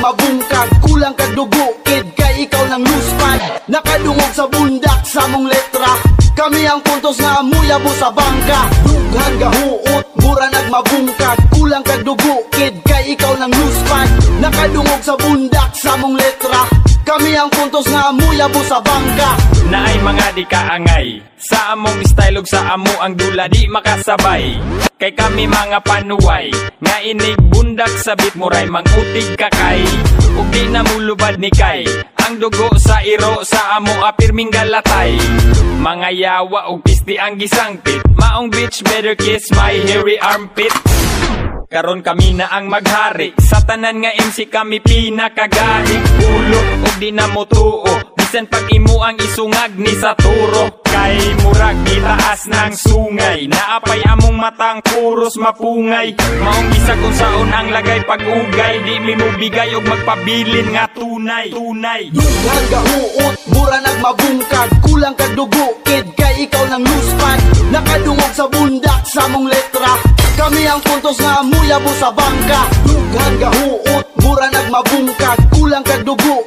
nagmabungkag, kulang kag dugo, kid kay ikaw nang luspad. Nakadungog sa bundak sa mong letra, kami ang puntos nga muyabo sa bangka. Dughan gahuot, mura nagmabungkag, kulang kag dugo, kid kay ikaw nang luspad. Nakadungog sa bundak sa mong letra, kami ang puntos nga muyabo sa bangka. Naay mga di kaangay, sa among style ug sa amo ang dula di makasabay. Kay kami mga panuway, nga inig bundak sa bit muray mangutig kakay. Ug di na mulubad ni kay, ang dugo sa iro sa amo apirming galatay. Mga yawa ug pisti ang gisangpit, maong bitch better kiss my hairy armpit. Karon kami na ang maghari, sa tanan nga MC kami pinakagahig. Ulo ug di na mo tuo, bisan pag imo ang isungag ni sa turo. Kay murag itaas ng sungay, naapay among matang puros mapungay. Maong isa kung saon ang lagay pag-ugay, di mi mo bigay og magpabilin nga tunay. Dughan gahuot, mura nagmabungkag, kulang kag dugo, kid kay ikaw nang luspad. Nakadungog sa bundak sa mong letra, kami ang puntos nga muyabo sa bangka. Dughan gahuot, mura nagmabungkag, kulang kag dugo,